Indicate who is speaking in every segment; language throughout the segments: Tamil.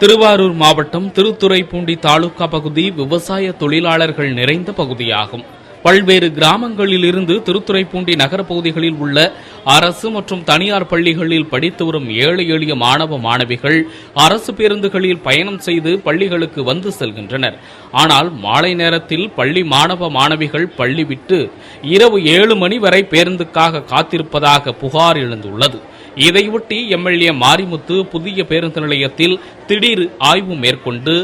Speaker 1: திருவாரூர் மாவட்டம் திருத்துறைப்பூண்டி தாலுகா பகுதி விவசாய தொழிலாளர்கள் நிறைந்த பகுதியாகும். பல்வேறு கிராமங்களில் இருந்து திருத்துறைப்பூண்டி நகர பகுதிகளில் உள்ள அரசு மற்றும் தனியார் பள்ளிகளில் படித்து வரும் ஏழை எளிய மாணவ மாணவிகள் அரசு பேருந்துகளில் பயணம் செய்து பள்ளிகளுக்கு வந்து செல்கின்றனர். ஆனால் மாலை நேரத்தில் பள்ளி மாணவ மாணவிகள் பள்ளி விட்டு இரவு 7 மணி வரை பேருந்துக்காக காத்திருப்பதாக புகார் எழுந்துள்ளது. இதையொட்டி எம்எல்ஏ மாரிமுத்து புதிய பேருந்து நிலையத்தில் திடீர் ஆய்வு மேற்கொண்டு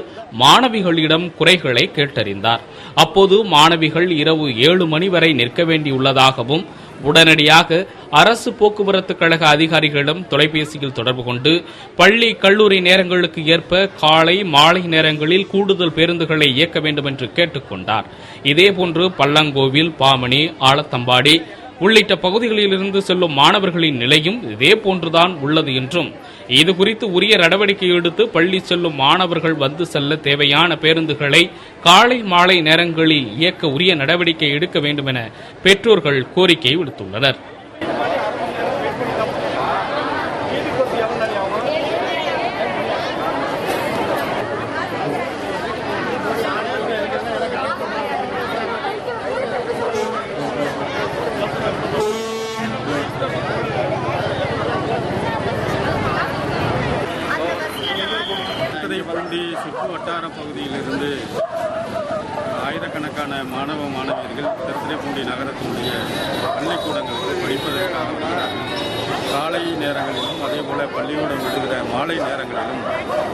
Speaker 1: மாணவிகளிடம் குறைகளை கேட்டறிந்தார். அப்போது மாணவிகள் இரவு 7 மணி வரை நிற்க வேண்டியுள்ளதாகவும் உடனடியாக அரசு போக்குவரத்து கழக அதிகாரிகளிடம் தொலைபேசியில் தொடர்பு கொண்டு பள்ளி கல்லூரி நேரங்களுக்கு ஏற்ப காலை மாலை நேரங்களில் கூடுதல் பேருந்துகளை இயக்க வேண்டும் என்று கேட்டுக்கொண்டார். இதேபோன்று பள்ளங்கோவில், பாமணி, ஆலத்தம்பாடி உள்ளிட்ட பகுதிகளிலிருந்து செல்லும் மாணவர்களின் நிலையும் இதேபோன்றுதான் உள்ளது என்றும் இதுகுறித்து உரிய நடவடிக்கை எடுத்து பள்ளி செல்லும் மாணவர்கள் வந்து செல்ல தேவையான பேருந்துகளை காலை மாலை நேரங்களில் இயக்க உரிய நடவடிக்கை எடுக்க வேண்டும் என பெற்றோர்கள் கோரிக்கை விடுத்துள்ளனர்.
Speaker 2: திருத்துறைப்பூண்டி சுற்று வட்டார பகுதியிலிருந்து ஆயிரக்கணக்கான மாணவ மாணவியர்கள் திருத்துறைப்பூண்டி நகரத்தினுடைய பள்ளிக்கூடங்களுக்கு படிப்பதற்காக வருகிறார்கள். காலை நேரங்களிலும் அதேபோல பள்ளிக்கூடம் விடுகிற மாலை நேரங்களிலும்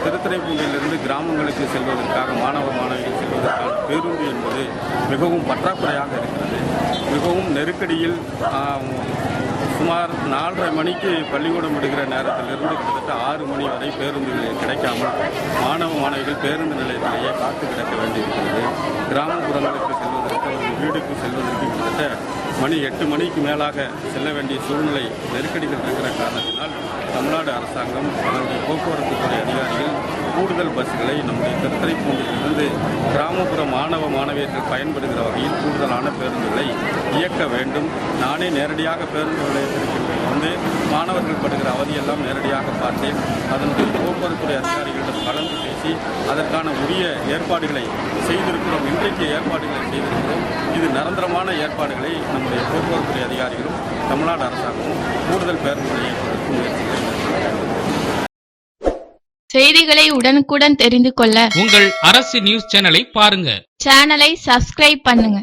Speaker 2: திருத்துறைப்பூண்டியிலிருந்து கிராமங்களுக்கு செல்வதற்காக மாணவ மாணவிகள் செல்வதற்கான பேருந்து என்பது மிகவும் பற்றாக்குறையாக இருக்கிறது. மிகவும் நெருக்கடியில் சுமார் 4:30 மணிக்கு பள்ளிக்கூடம் விடுகிற நேரத்திலிருந்து கிட்டத்தட்ட 6 மணி வரை பேருந்துகள் கிடைக்காமல் மாணவ மாணவிகள் பேருந்து நிலையத்திலேயே காத்து கிடக்க வேண்டியிருக்கிறது. கிராமப்புறங்களுக்கு செல்வதற்கு வீடுக்கு செல்வதற்கு கிட்டத்தட்ட மணி 8 மணிக்கு மேலாக செல்ல வேண்டிய சூழ்நிலை நெருக்கடிகள் இருக்கிற காரணத்தினால் தமிழ்நாடு அரசாங்கம் அதனுடைய போக்குவரத்து துறை அதிகாரிகள் கூடுதல் பஸ்களை நம்முடைய திருத்துறைப்பூண்டியிலிருந்து கிராமப்புற மாணவ மாணவியர்கள் பயன்படுகிற வகையில் கூடுதலான பேருந்துகளை இயக்க வேண்டும். நானே நேரடியாக பேருந்து நிலையத்திற்கு வந்து மாணவர்கள் படுகிற அவதியெல்லாம் நேரடியாக பார்த்தேன். அதனுடைய போக்குவரத்துறை அதிகாரிகளிடம் கலந்து பேசி அதற்கான உரிய ஏற்பாடுகளை செய்திருக்கிறோம். இன்றைக்கு ஏற்பாடுகளை செய்திருக்கிறோம். இது நிரந்தரமான ஏற்பாடுகளை நம்முடைய போக்குவரத்துறை அதிகாரிகளும் தமிழ்நாடு அரசாங்கமும் கூடுதல் பேருந்துகளை இயக்குவதற்கு முயற்சிகளை
Speaker 3: செய்திகளை உடனுக்குடன் தெரிந்து கொள்ள
Speaker 1: உங்கள் அரசு நியூஸ் சேனலை பாருங்க.
Speaker 3: சேனலை சப்ஸ்கிரைப் பண்ணுங்க.